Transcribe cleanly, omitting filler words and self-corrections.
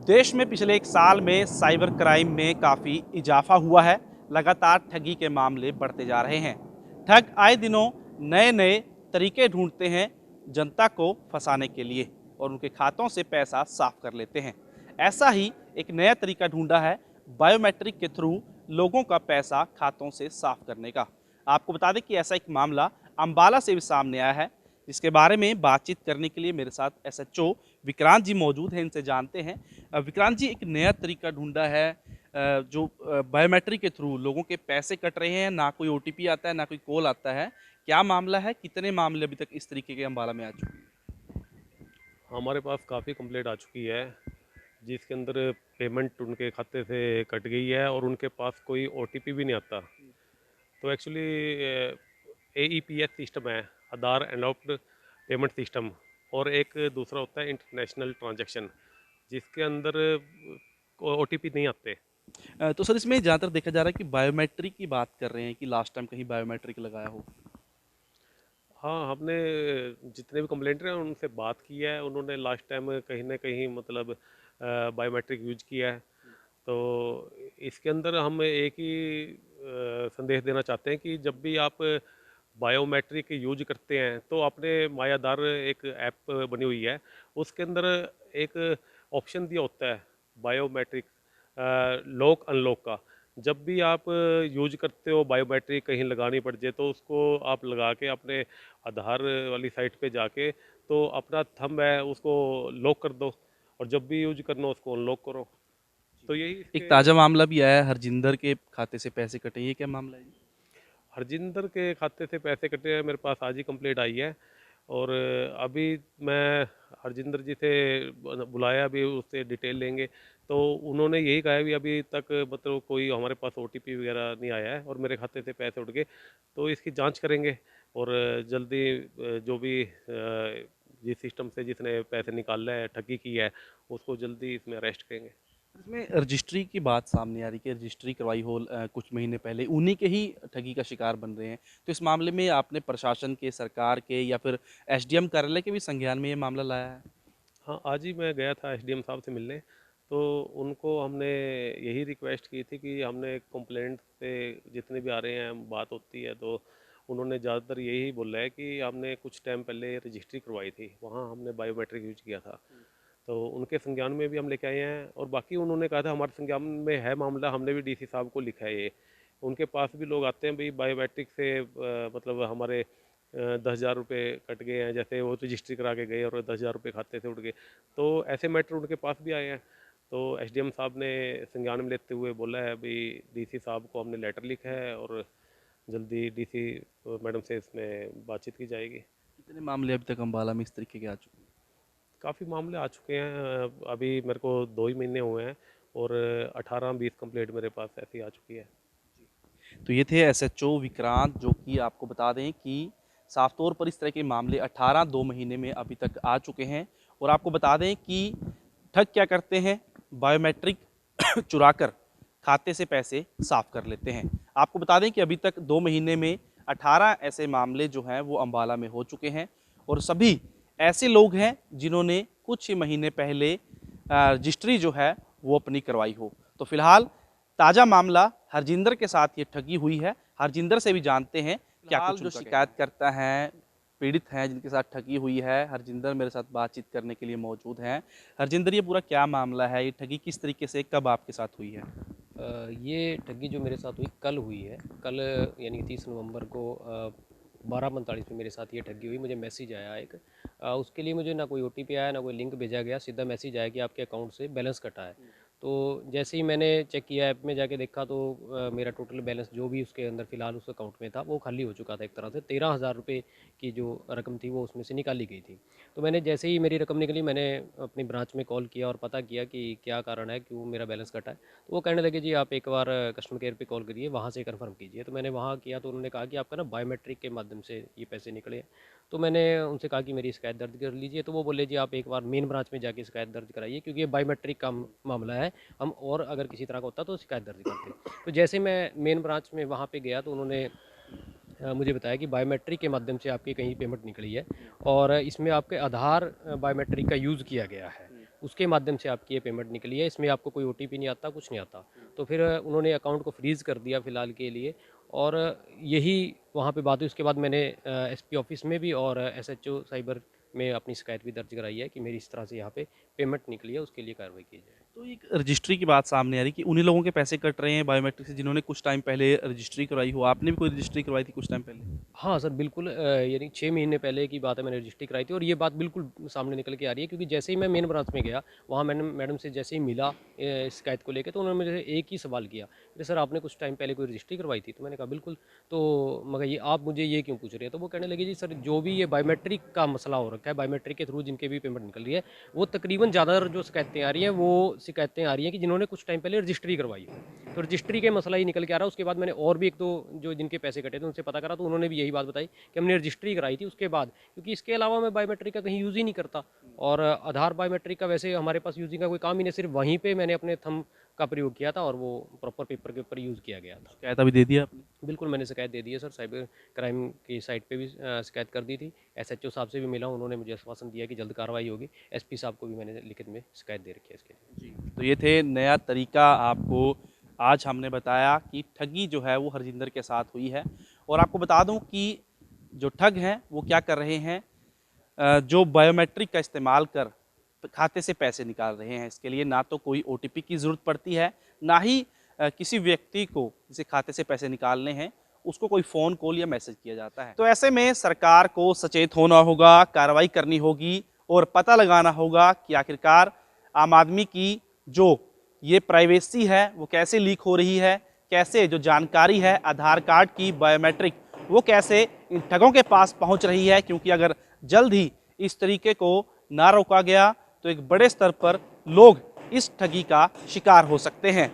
देश में पिछले एक साल में साइबर क्राइम में काफ़ी इजाफा हुआ है। लगातार ठगी के मामले बढ़ते जा रहे हैं। ठग आए दिनों नए नए तरीके ढूंढते हैं जनता को फंसाने के लिए और उनके खातों से पैसा साफ कर लेते हैं। ऐसा ही एक नया तरीका ढूंढा है बायोमेट्रिक के थ्रू लोगों का पैसा खातों से साफ करने का। आपको बता दें कि ऐसा एक मामला अंबाला से भी सामने आया है, जिसके बारे में बातचीत करने के लिए मेरे साथ एसएचओ विक्रांत जी मौजूद हैं। इनसे जानते हैं। विक्रांत जी, एक नया तरीका ढूंढा है जो बायोमेट्रिक के थ्रू लोगों के पैसे कट रहे हैं, ना कोई ओटीपी आता है ना कोई कॉल आता है। क्या मामला है? कितने मामले अभी तक इस तरीके के अंबाला में आ चुके हैं? हमारे पास काफ़ी कंप्लेंट आ चुकी है जिसके अंदर पेमेंट उनके खाते से कट गई है और उनके पास कोई ओटीपी भी नहीं आता। तो एक्चुअली एईपीएस सिस्टम है, आधार एडॉप्ट पेमेंट सिस्टम, और एक दूसरा होता है इंटरनेशनल ट्रांजैक्शन जिसके अंदर ओटीपी नहीं आते। तो सर, इसमें ज़्यादातर देखा जा रहा है कि बायोमेट्रिक की बात कर रहे हैं कि लास्ट टाइम कहीं बायोमेट्रिक लगाया हो। हाँ, हमने जितने भी कंप्लेंटर हैं उनसे बात की है, उन्होंने लास्ट टाइम कहीं ना कहीं मतलब बायोमेट्रिक यूज किया है। तो इसके अंदर हम एक ही संदेश देना चाहते हैं कि जब भी आप बायोमेट्रिक यूज करते हैं तो आपने माय आधार एक ऐप बनी हुई है, उसके अंदर एक ऑप्शन दिया होता है बायोमेट्रिक लॉक अनलॉक का। जब भी आप यूज करते हो बायोमेट्रिक कहीं लगानी पड़ जाए तो उसको आप लगा के अपने आधार वाली साइट पे जाके तो अपना थंब है उसको लॉक कर दो, और जब भी यूज करना हो उसको अनलॉक करो। तो यही एक इसके। ताज़ा मामला भी आया है, हरजिंदर के खाते से पैसे कटे। ये क्या मामला है? हरजिंदर के खाते से पैसे कटे हैं, मेरे पास आज ही कंप्लेंट आई है। और अभी मैं हरजिंदर जी से बुलाया, अभी उससे डिटेल लेंगे। तो उन्होंने यही कहा है भी अभी तक मतलब कोई हमारे पास ओटीपी वगैरह नहीं आया है और मेरे खाते से पैसे उठ गए। तो इसकी जांच करेंगे और जल्दी जो भी जिस सिस्टम से जिसने पैसे निकाला है, ठगी की है, उसको जल्दी इसमें अरेस्ट करेंगे। इसमें रजिस्ट्री की बात सामने आ रही है कि रजिस्ट्री करवाई हो कुछ महीने पहले, उन्हीं के ही ठगी का शिकार बन रहे हैं। तो इस मामले में आपने प्रशासन के, सरकार के या फिर एसडीएम कार्यालय के भी संज्ञान में ये मामला लाया है? हाँ, आज ही मैं गया था एसडीएम साहब से मिलने। तो उनको हमने यही रिक्वेस्ट की थी कि हमने कंप्लेंट से जितने भी आ रहे हैं बात होती है, तो उन्होंने ज़्यादातर यही बोला है कि हमने कुछ टाइम पहले रजिस्ट्री करवाई थी, वहाँ हमने बायोमेट्रिक यूज किया था। तो उनके संज्ञान में भी हम लेके आए हैं, और बाकी उन्होंने कहा था हमारे संज्ञान में है मामला, हमने भी डीसी साहब को लिखा है ये। उनके पास भी लोग आते हैं भाई बायोमेट्रिक से मतलब हमारे 10,000 रुपये कट गए हैं, जैसे वो रजिस्ट्री करा के गए और 10,000 रुपये खाते से उठ गए। तो ऐसे मैटर उनके पास भी आए हैं। तो एसडीएम साहब ने संज्ञान में लेते हुए बोला है अभी डीसी साहब को हमने लेटर लिखा है और जल्दी डीसी मैडम से इसमें बातचीत की जाएगी। कितने मामले अभी तक अम्बाला में इस तरीके के आ चुके हैं? काफ़ी मामले आ चुके हैं, अभी मेरे को 2 ही महीने हुए हैं और 18-20 कंप्लेंट मेरे पास ऐसी आ चुकी है। तो ये थे एसएचओ विक्रांत, जो कि आपको बता दें कि साफ तौर पर इस तरह के मामले 18 2 महीने में अभी तक आ चुके हैं। और आपको बता दें कि ठग क्या करते हैं, बायोमेट्रिक चुराकर खाते से पैसे साफ कर लेते हैं। आपको बता दें कि अभी तक 2 महीने में 18 ऐसे मामले जो हैं वो अम्बाला में हो चुके हैं, और सभी ऐसे लोग हैं जिन्होंने कुछ ही महीने पहले रजिस्ट्री जो है वो अपनी करवाई हो। तो फिलहाल ताज़ा मामला हरजिंदर के साथ ये ठगी हुई है। हरजिंदर से भी जानते हैं क्या कुछ जो शिकायतकर्ता हैं, पीड़ित हैं, जिनके साथ ठगी हुई है। हरजिंदर मेरे साथ बातचीत करने के लिए मौजूद हैं। हरजिंदर, ये पूरा क्या मामला है? ये ठगी किस तरीके से, कब आपके साथ हुई है? ये ठगी जो मेरे साथ हुई कल हुई है। कल यानी कि 30 नवंबर को 12:45 में मेरे साथ ये ठगी हुई। मुझे मैसेज आया एक, उसके लिए मुझे ना कोई ओटीपी आया ना कोई लिंक भेजा गया, सीधा मैसेज आया कि आपके अकाउंट से बैलेंस कटा है। तो जैसे ही मैंने चेक किया, ऐप में जाके देखा, तो मेरा टोटल बैलेंस जो भी उसके अंदर फ़िलहाल उस अकाउंट में था वो खाली हो चुका था। एक तरह से 13,000 रुपये की जो रकम थी वो उसमें से निकाली गई थी। तो मैंने जैसे ही मेरी रकम निकली, मैंने अपनी ब्रांच में कॉल किया और पता किया कि क्या कारण है, क्यों मेरा बैलेंस कटा है। तो वो कहने लगे जी आप एक बार कस्टमर केयर पे कॉल करिए, वहाँ से कंफर्म कीजिए। तो मैंने वहाँ किया तो उन्होंने कहा कि आपका ना बायोमेट्रिक के माध्यम से ये पैसे निकले हैं। तो मैंने उनसे कहा कि मेरी शिकायत दर्ज कर लीजिए। तो वो बोले जी आप एक बार मेन ब्रांच में जाके शिकायत दर्ज कराइए, क्योंकि ये बायोमेट्रिक का मामला है, हम और अगर किसी तरह का होता तो शिकायत दर्ज करते। तो जैसे मैं मेन ब्रांच में वहाँ पे गया तो उन्होंने मुझे बताया कि बायोमेट्रिक के माध्यम से आपकी कहीं पेमेंट निकली है और इसमें आपके आधार बायोमेट्रिक का यूज़ किया गया है। उसके माध्यम से आपकी ये पेमेंट निकली है, इसमें आपको कोई ओटीपी नहीं आता, कुछ नहीं आता। तो फिर उन्होंने अकाउंट को फ्रीज़ कर दिया फ़िलहाल के लिए, और यही वहाँ पे बात हुई। उसके बाद मैंने एसपी ऑफिस में भी और एसएचओ साइबर में अपनी शिकायत भी दर्ज कराई है कि मेरी इस तरह से यहाँ पे पेमेंट निकली है, उसके लिए कार्रवाई की जाए। तो एक रजिस्ट्री की बात सामने आ रही कि उन्हीं लोगों के पैसे कट रहे हैं बायोमेट्रिक से जिन्होंने कुछ टाइम पहले रजिस्ट्री करवाई हो। आपने भी कोई रजिस्ट्री करवाई थी कुछ टाइम पहले? हाँ सर, बिल्कुल यानी 6 महीने पहले की बात है, मैंने रजिस्ट्री कराई थी, और ये बात बिल्कुल सामने निकल के आ रही है, क्योंकि जैसे ही मैं मेन ब्रांच में गया, वहाँ मैंने मैडम से जैसे ही मिला शिकायत को लेके, तो उन्होंने मुझे एक ही सवाल किया कि सर आपने कुछ टाइम पहले कोई रजिस्ट्री करवाई थी? तो मैंने कहा बिल्कुल। तो मगर ये आप मुझे ये क्यों पूछ रहे हैं? तो वो कहने लगे जी सर, जो भी ये बायोमेट्रिक का मसला हो रखा है, बायोमेट्रिक के थ्रू जिनके भी पेमेंट निकल रही है, वो तकरीबन ज़्यादातर जो शिकायतें आ रही हैं, वो शिकायतें आ रही हैं कि जिन्होंने कुछ टाइम पहले रजिस्ट्री करवाई हो। तो रजिस्ट्री के मसला ही निकल के आ रहा है। उसके बाद मैंने और भी एक दो जो जिनके पैसे कटे थे उनसे पता करा, तो उन्होंने भी यही बात बताई कि हमने रजिस्ट्री कराई थी उसके बाद, क्योंकि इसके अलावा मैं बायोमेट्रिक का कहीं यूज़ ही नहीं करता, और आधार बायोमेट्रिक का वैसे हमारे पास यूजिंग का कोई काम ही नहीं, सिर्फ वहीं पे मैंने अपने थंब का प्रयोग किया था, और वो प्रॉपर पेपर के ऊपर यूज़ किया गया था। शिकायत अभी दे दिया आपने? बिल्कुल, मैंने शिकायत दे दी है सर, साइबर क्राइम की साइट पे भी शिकायत कर दी थी। एसएचओ साहब से भी मिला, उन्होंने मुझे आश्वासन दिया कि जल्द कार्रवाई होगी। एसपी साहब को भी मैंने लिखित में शिकायत दे रखी है इसके लिए। जी। तो ये थे नया तरीका आपको आज हमने बताया कि ठगी जो है वो हरजिंदर के साथ हुई है। और आपको बता दूं कि जो ठग हैं वो क्या कर रहे हैं, जो बायोमेट्रिक का इस्तेमाल कर खाते से पैसे निकाल रहे हैं। इसके लिए ना तो कोई ओटीपी की ज़रूरत पड़ती है, ना ही किसी व्यक्ति को जिसे खाते से पैसे निकालने हैं उसको कोई फ़ोन कॉल या मैसेज किया जाता है। तो ऐसे में सरकार को सचेत होना होगा, कार्रवाई करनी होगी और पता लगाना होगा कि आखिरकार आम आदमी की जो ये प्राइवेसी है वो कैसे लीक हो रही है, कैसे जो जानकारी है आधार कार्ड की बायोमेट्रिक वो कैसे इन ठगों के पास पहुंच रही है। क्योंकि अगर जल्द ही इस तरीके को ना रोका गया तो एक बड़े स्तर पर लोग इस ठगी का शिकार हो सकते हैं।